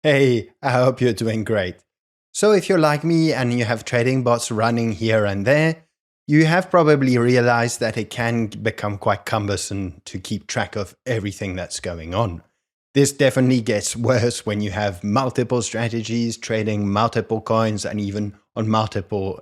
Hey, I hope you're doing great. So if you're like me and you have trading bots running here and there, you have probably realized that it can become quite cumbersome to keep track of everything that's going on. This definitely gets worse when you have multiple strategies, trading multiple coins, and even on multiple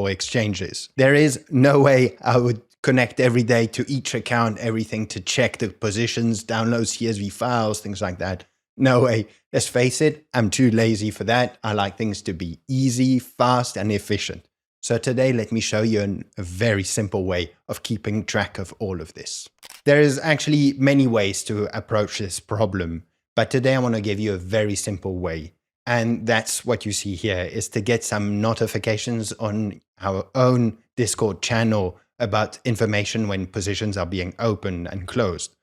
exchanges. There is no way I would connect every day to each account, everything to check the positions, download CSV files, things like that. No way. Let's face it, I'm too lazy for that. I like things to be easy, fast, and efficient. So today, let me show you a very simple way of keeping track of all of this. There is actually many ways to approach this problem, but today I want to give you a very simple way. And that's what you see here, is to get some notifications on our own Discord channel about information when positions are being opened and closed.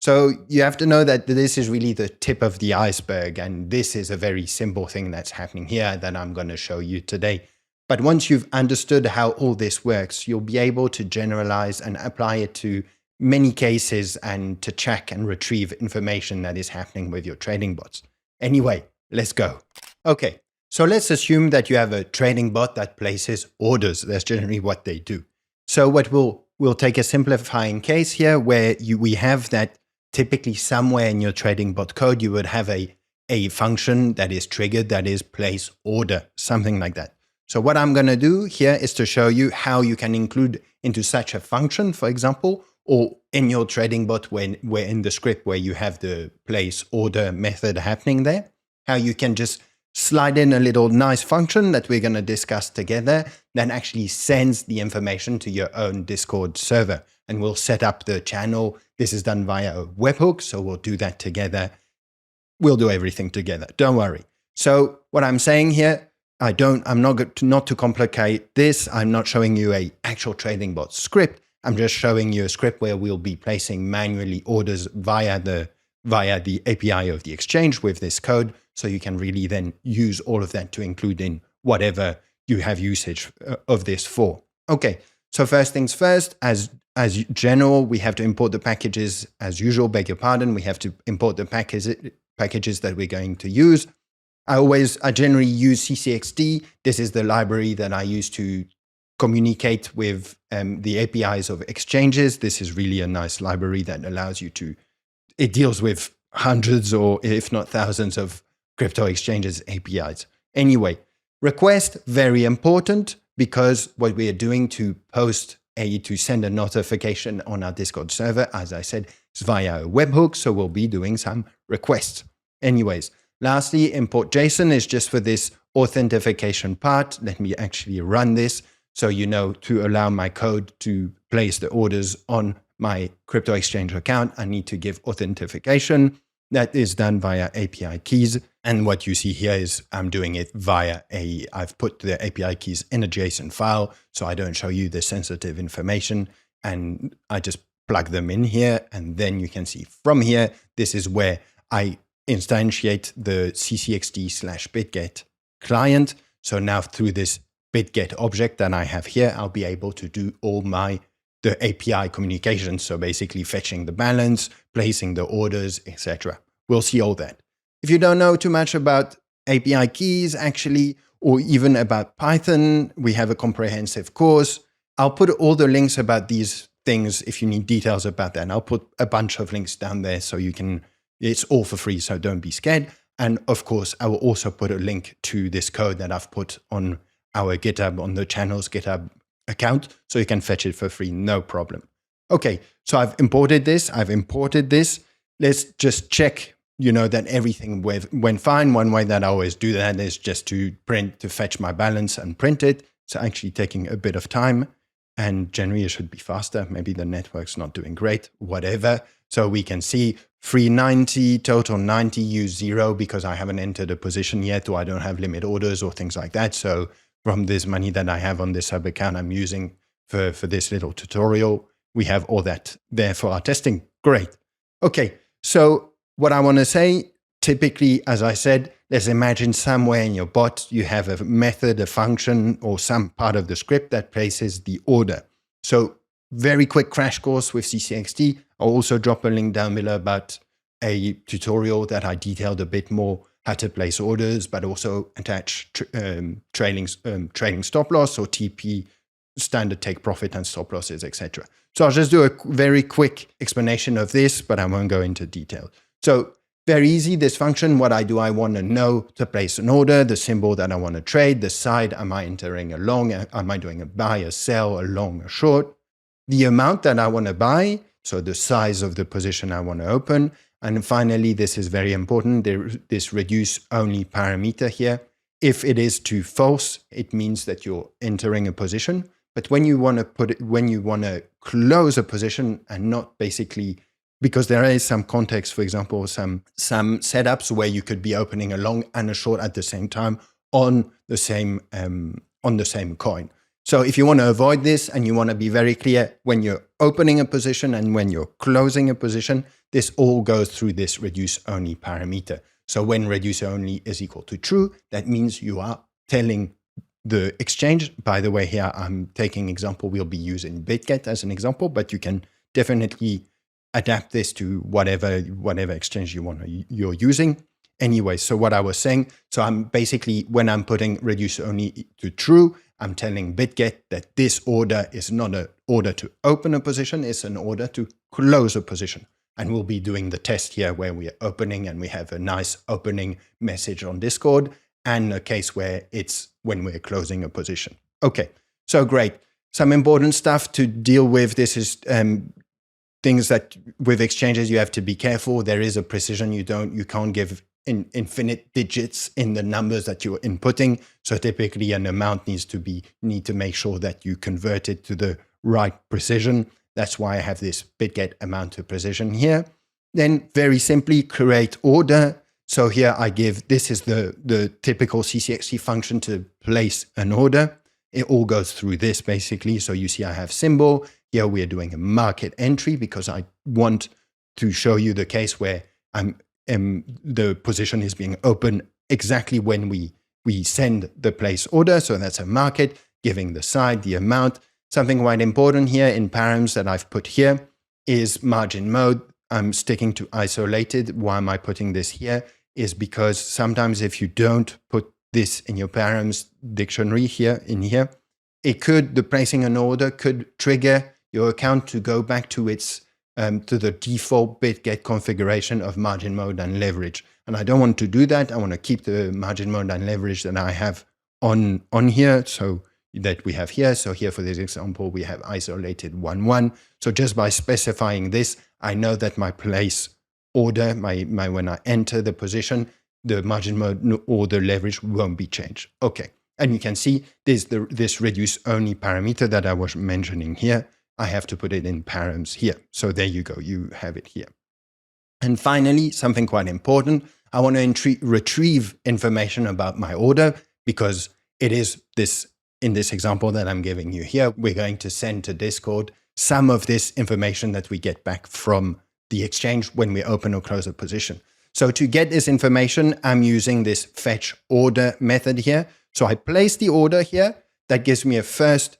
So you have to know that this is really the tip of the iceberg, and this is a very simple thing that's happening here that I'm going to show you today. But once you've understood how all this works, you'll be able to generalize and apply it to many cases and to check and retrieve information that is happening with your trading bots. Anyway, let's go. Okay, so let's assume that you have a trading bot that places orders. That's generally what they do. So what we'll take a simplifying case here where we have that typically somewhere in your trading bot code, you would have a function that is triggered that is place order, something like that. So what I'm going to do here is to show you how you can include into such a function, for example, or in your trading bot when we're in the script where you have the place order method happening there, how you can just slide in a little nice function that we're going to discuss together that actually sends the information to your own Discord server. And we'll set up the channel. This is done via a webhook, so we'll do that together. We'll do everything together. Don't worry. So what I'm saying here, I'm not to complicate this. I'm not showing you a actual trading bot script. I'm just showing you a script where we'll be placing manually orders via the API of the exchange with this code. So you can really then use all of that to include in whatever you have usage of this for. Okay. So first things first, as general, we have to import the packages as usual, beg your pardon. We have to import the packages that we're going to use. I generally use CCXD. This is the library that I use to communicate with the APIs of exchanges. This is really a nice library that allows you it deals with hundreds or if not thousands of crypto exchanges APIs. Anyway, request, very important, because what we are doing to send a notification on our Discord server, as I said, is via a webhook. So we'll be doing some requests. Anyways, lastly, import JSON is just for this authentication part. Let me actually run this so you know to allow my code to place the orders on my crypto exchange account, I need to give authentication. That is done via API keys. And what you see here is I'm doing it I've put the API keys in a JSON file, so I don't show you the sensitive information. And I just plug them in here. And then you can see from here, this is where I instantiate the CCXD/BitGet client. So now through this BitGet object that I have here, I'll be able to do all the API communication. So basically fetching the balance, placing the orders, etc. We'll see all that. If you don't know too much about API keys, actually, or even about Python, we have a comprehensive course. I'll put all the links about these things if you need details about that. And I'll put a bunch of links down there so it's all for free, so don't be scared. And of course, I will also put a link to this code that I've put on our GitHub, on the channel's GitHub account, so you can fetch it for free, no problem. Okay, so I've imported this. Let's just check, that everything went fine. One way that I always do that is just to fetch my balance and print it. It's actually taking a bit of time, and generally it should be faster. Maybe the network's not doing great, whatever. So we can see 390, total 90, use 0 because I haven't entered a position yet, or I don't have limit orders or things like that. So from this money that I have on this sub account I'm using for this little tutorial, we have all that there for our testing. Great. Okay, so what I want to say, typically, as I said, let's imagine somewhere in your bot you have a method, a function, or some part of the script that places the order. So very quick crash course with CCXD. I'll also drop a link down below about a tutorial that I detailed a bit more how to place orders, but also attach trailing stop loss or TP, standard take profit and stop losses, etc. So I'll just do a very quick explanation of this, but I won't go into detail. So very easy, this function, what I do, I want to know to place an order, the symbol that I want to trade, the side, am I entering a long, am I doing a buy, a sell, a long, a short, the amount that I want to buy, so the size of the position I want to open, and finally, this is very important, this reduce only parameter here. If it is to false, it means that you're entering a position. But when you want to close a position and not basically, because there is some context, for example, some setups where you could be opening a long and a short at the same time on the same coin. So if you want to avoid this and you want to be very clear when you're opening a position and when you're closing a position, this all goes through this reduce only parameter. So when reduce only is equal to true, that means you are telling the exchange. By the way, here I'm taking example, we'll be using BitGet as an example, but you can definitely adapt this to whatever exchange you're using. Anyway, so what I was saying, so I'm basically, when I'm putting reduce only to true, I'm telling BitGet that this order is not an order to open a position, it's an order to close a position. And we'll be doing the test here where we are opening and we have a nice opening message on Discord, and a case where it's when we're closing a position. Okay, so great. Some important stuff to deal with. This is things that with exchanges you have to be careful. There is a precision. You can't give infinite digits in the numbers that you're inputting. So typically an amount need to make sure that you convert it to the right precision. That's why I have this BitGet amount to precision here. Then very simply create order. So here I give, this is the typical CCXT function to place an order. It all goes through this basically. So you see I have symbol. Here we are doing a market entry because I want to show you the case where the position is being opened exactly when we send the place order. So that's a market, giving the side, the amount. Something quite important here in params that I've put here is margin mode. I'm sticking to isolated. Why am I putting this here? Is because sometimes if you don't put this in your params dictionary here, the placing an order could trigger your account to go back to its to the default BitGet configuration of margin mode and leverage. And I don't want to do that. I want to keep the margin mode and leverage that I have on here. So that we have here. So here for this example, we have isolated 1-1. So just by specifying this, I know that my place order, when I enter the position, the margin mode or the leverage won't be changed. Okay. And you can see this reduce only parameter that I was mentioning here. I have to put it in params here. So there you go. You have it here. And finally, something quite important. I want to retrieve information about my order because it is this. In this example that I'm giving you here, we're going to send to Discord some of this information that we get back from the exchange when we open or close a position. So to get this information, I'm using this fetch order method here. So I place the order here. That gives me a first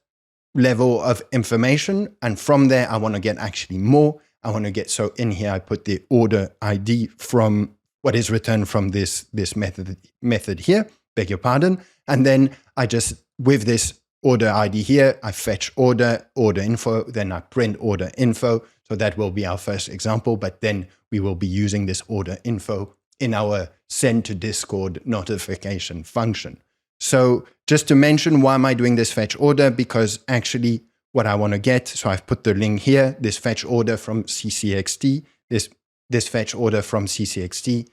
level of information. And from there, I want to get actually more. I want to get, so in here, I put the order ID from what is returned from this method here, beg your pardon. And then I just, with this order ID here, I fetch order info, then I print order info. So that will be our first example, but then we will be using this order info in our send to Discord notification function. So just to mention, why am I doing this fetch order? Because actually what I want to get, so I've put the link here, this fetch order from CCXT, this fetch order from CCXT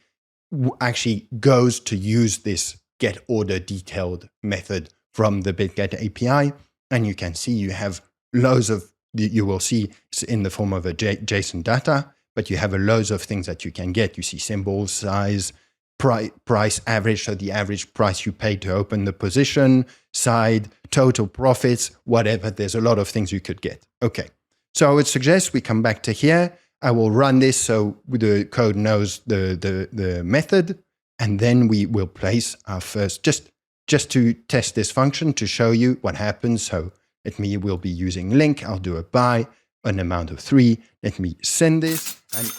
actually goes to use this get order detailed method from the BitGet API. And you can see you have loads of, you will see it's in the form of a JSON data, but you have loads of things that you can get. You see symbols, size, price average, so the average price you paid to open the position, side, total profits, whatever. There's a lot of things you could get. Okay, so I would suggest we come back to here. I will run this so the code knows the method, and then we will place our first, just to test this function to show you what happens. So we'll be using link. I'll do a buy, an amount of 3. Let me send this. And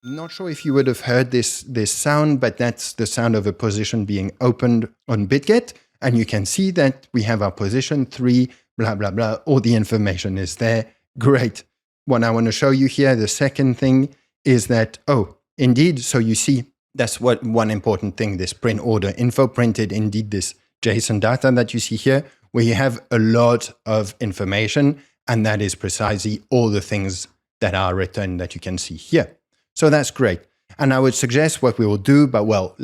Not sure if you would have heard this sound, but that's the sound of a position being opened on BitGet. And you can see that we have our position 3, blah, blah, blah. All the information is there. Great. What I want to show you here, the second thing is that, oh, indeed. So you see, that's what one important thing, this print order info printed indeed this JSON data that you see here, where you have a lot of information. And that is precisely all the things that are written that you can see here. So that's great. And I would suggest what we will do, but well,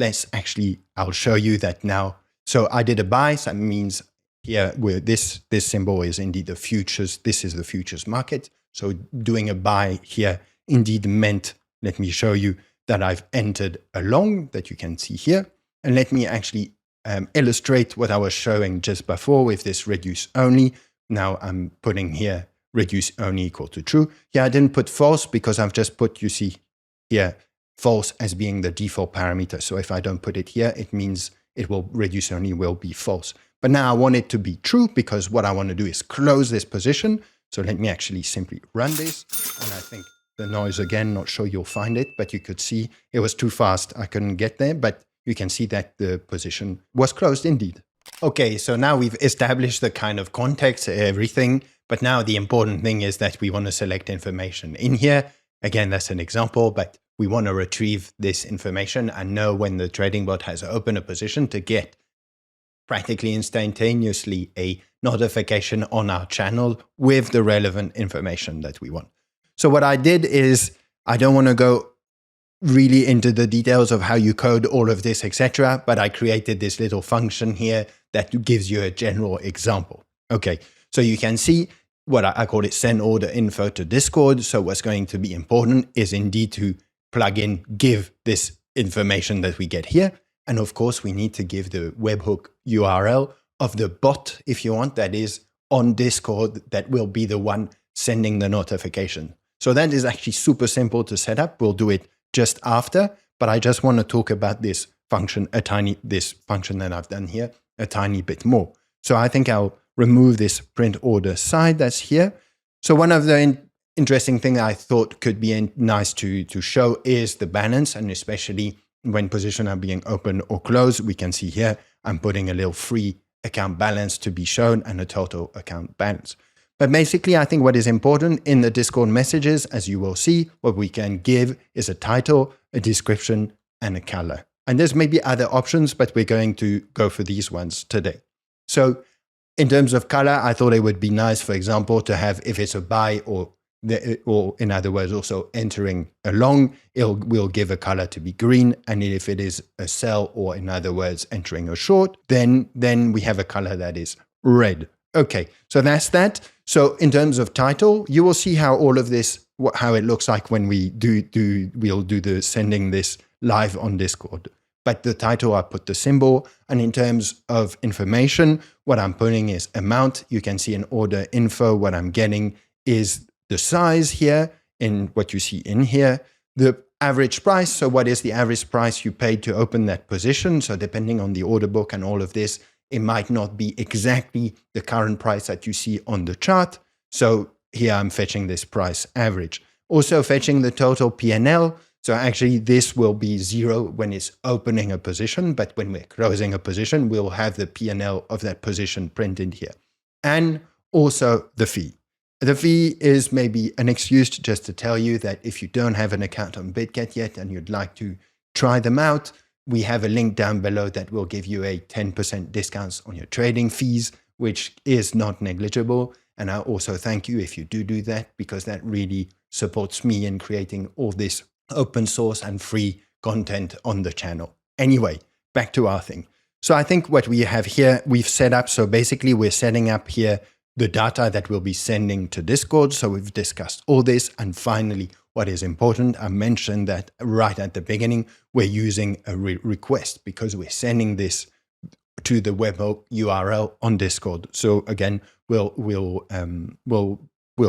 I'll show you that now. So I did a buy, so that means here where this symbol is indeed the futures. This is the futures market. So doing a buy here indeed meant, let me show you that I've entered a long that you can see here. And let me actually illustrate what I was showing just before with this reduce only. Now I'm putting here reduce only equal to true. Here I didn't put false because I've just put, you see here, false as being the default parameter. So if I don't put it here, it means it will reduce only will be false. But now I want it to be true because what I want to do is close this position. So let me actually simply run this. And I think the noise again, not sure you'll find it, but you could see it was too fast. I couldn't get there, but you can see that the position was closed indeed. Okay, so now we've established the kind of context, everything. But now the important thing is that we want to select information in here. Again, that's an example, but we want to retrieve this information and know when the trading bot has opened a position to get practically instantaneously a notification on our channel with the relevant information that we want. So what I did is, I don't want to go really into the details of how you code all of this, etc., but I created this little function here that gives you a general example. Okay, so you can see what I call it send order info to Discord. So what's going to be important is indeed to plug in, give this information that we get here. And of course, we need to give the webhook URL of the bot, if you want, that is on Discord, that will be the one sending the notification. So that is actually super simple to set up. We'll do it just after, but I just want to talk about this function, this function that I've done here, a tiny bit more. So I think I'll remove this print order side that's here. So one of the interesting things I thought could be nice to show is the balance, and especially when positions are being open or closed, we can see here I'm putting a little free account balance to be shown and a total account balance. But basically, I think what is important in the Discord messages, as you will see, what we can give is a title, a description, and a color. And there's maybe other options, but we're going to go for these ones today. So in terms of color, I thought it would be nice, for example, to have, if it's a buy or in other words, also entering a long, we'll give a color to be green. And if it is a sell, or in other words, entering a short, then we have a color that is red. Okay, so that's that. So in terms of title, you will see how all of this, how it looks like when we'll do the sending this live on Discord. But the title, I put the symbol. And in terms of information, what I'm putting is amount. You can see in order info, what I'm getting is the size here in what you see in here, the average price. So what is the average price you paid to open that position? So depending on the order book and all of this, it might not be exactly the current price that you see on the chart. So here I'm fetching this price average. Also fetching the total P&L. So actually this will be 0 when it's opening a position, but when we're closing a position, we'll have the P&L of that position printed here. And also the fee. The fee is maybe an excuse just to tell you that if you don't have an account on BitGet yet and you'd like to try them out, we have a link down below that will give you a 10% discount on your trading fees, which is not negligible. And I also thank you if you do that, because that really supports me in creating all this open source and free content on the channel. Anyway, back to our thing. So I think what we have here, we've set up. So basically we're setting up here the data that we'll be sending to Discord. So we've discussed all this. And finally, what is important, I mentioned that right at the beginning, we're using a request because we're sending this to the webhook URL on Discord. So again, we'll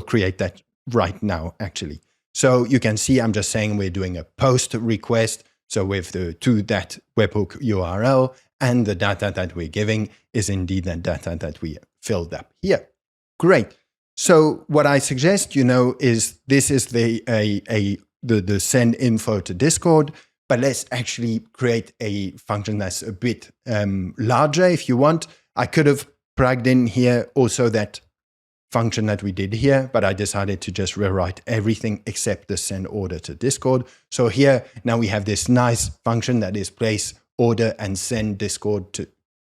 create that right now, actually. So you can see I'm just saying we're doing a post request. So with to that webhook URL, and the data that we're giving is indeed that data that we filled up here. Great. So what I suggest, is this is a the send info to Discord, but let's actually create a function that's a bit larger if you want. I could have plugged in here also that function that we did here, but I decided to just rewrite everything except the send order to Discord. So here, now we have this nice function that is place order and send Discord to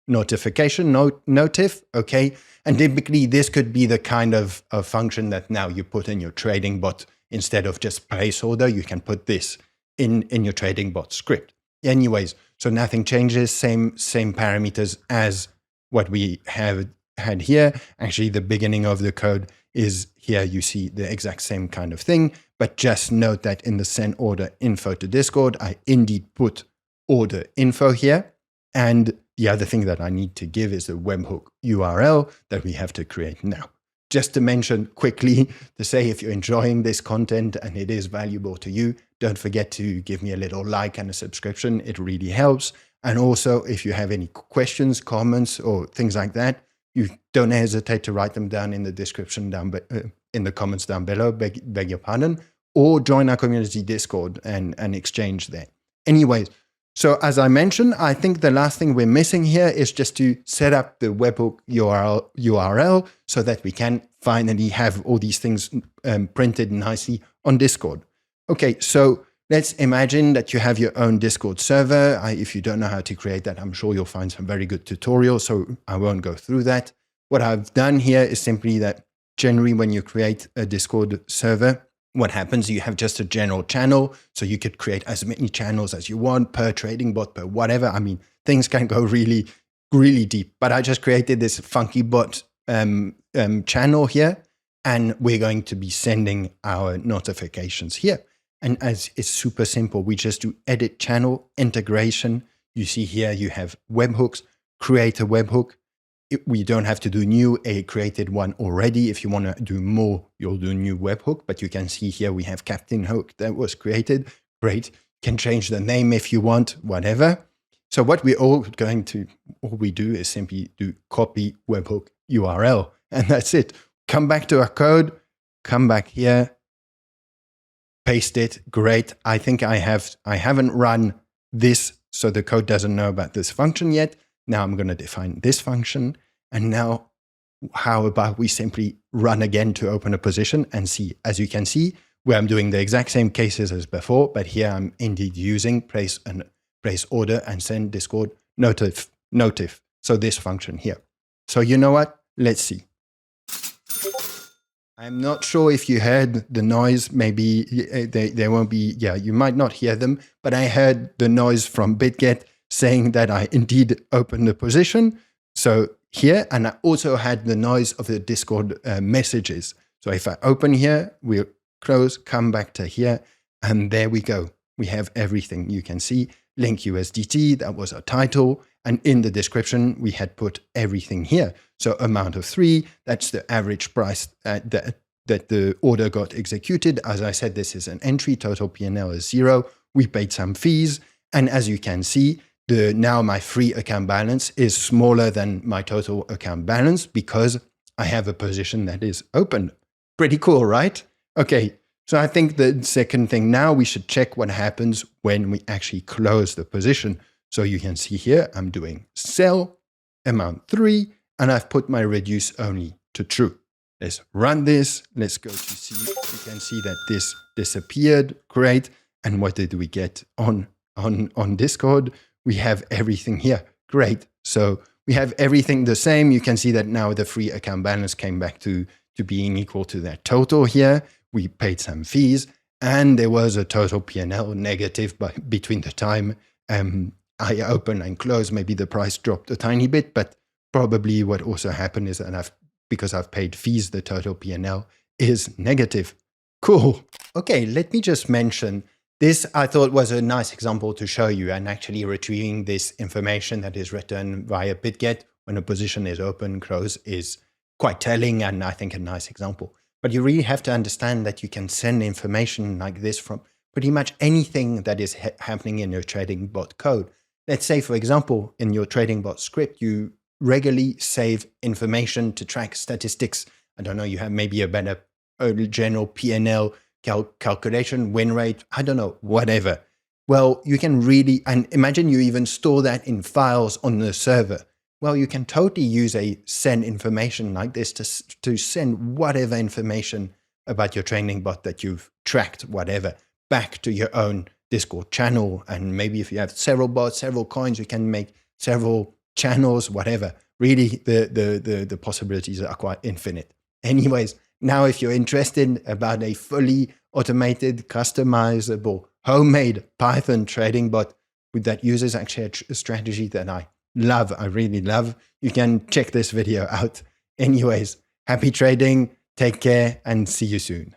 notification, notif, okay? And typically this could be the kind of function that now you put in your trading bot. Instead of just placeholder, you can put this in your trading bot script. Anyways, so nothing changes, same parameters as what we have had here. Actually, the beginning of the code is here. You see the exact same kind of thing, but just note that in the send order info to Discord, I indeed put order info here. And the other thing that I need to give is the webhook URL that we have to create now. Just to mention quickly, to say if you're enjoying this content and it is valuable to you, don't forget to give me a little like and a subscription. It really helps. And also, if you have any questions, comments, or things like that, you don't hesitate to write them down in the description in the comments down below, beg your pardon, or join our community Discord and exchange there. Anyways, so as I mentioned, I think the last thing we're missing here is just to set up the webhook URL so that we can finally have all these things printed nicely on Discord. Okay, so let's imagine that you have your own Discord server. If you don't know how to create that, I'm sure you'll find some very good tutorials, so I won't go through that. What I've done here is simply that generally when you create a Discord server, what happens, you have just a general channel, so you could create as many channels as you want per trading bot, per whatever. I mean, things can go really, really deep, but I just created this funky bot channel here, and we're going to be sending our notifications here. And as it's super simple, we just do edit channel integration. You see here, you have webhooks, create a webhook. We don't have to do new, a created one already. If you want to do more, you'll do a new webhook. But you can see here we have Captain Hook that was created. Great. You can change the name if you want, whatever. So what all we do is simply do copy webhook URL, and that's it. Come back to our code, come back here, paste it. Great. I think I haven't run this, so the code doesn't know about this function yet. Now I'm going to define this function. And now how about we simply run again to open a position and see, as you can see, where I'm doing the exact same cases as before, but here I'm indeed using place order and send Discord notif. So this function here. So you know what? Let's see. I'm not sure if you heard the noise. Maybe they won't be, you might not hear them, but I heard the noise from BitGet saying that I indeed opened the position. So here, and I also had the noise of the Discord messages. So if I open here, we'll close, come back to here, and there we go. We have everything. You can see link USDT, that was our title. And in the description, we had put everything here. So amount of 3, that's the average price that the order got executed. As I said, this is an entry, total P&L is 0. We paid some fees. And as you can see, now my free account balance is smaller than my total account balance because I have a position that is open. Pretty cool, right? Okay, so I think the second thing now, we should check what happens when we actually close the position. So you can see here, I'm doing sell, amount 3, and I've put my reduce only to true. Let's run this. Let's go to see. You can see that this disappeared. Great. And what did we get on Discord? We have everything here. Great. So we have everything the same. You can see that now the free account balance came back to being equal to that total here. We paid some fees, and there was a total P&L negative between the time I opened and closed. Maybe the price dropped a tiny bit, but probably what also happened is that because I've paid fees, the total P&L is negative. Cool. Okay, let me just mention this. I thought was a nice example to show you, and actually retrieving this information that is written via BitGet when a position is open, close is quite telling, and I think a nice example. But you really have to understand that you can send information like this from pretty much anything that is happening in your trading bot code. Let's say, for example, in your trading bot script, you regularly save information to track statistics. I don't know, you have maybe a better general P&L calculation, win rate, I don't know, whatever. Well, you can really, and imagine you even store that in files on the server. Well, you can totally use a send information like this to send whatever information about your training bot that you've tracked, whatever, back to your own Discord channel. And maybe if you have several bots, several coins, you can make several channels, whatever. Really, the possibilities are quite infinite. Anyways, now if you're interested about a fully automated, customizable, homemade Python trading bot that uses actually a strategy that I love, I really love, you can check this video out. Anyways, happy trading, take care, and see you soon.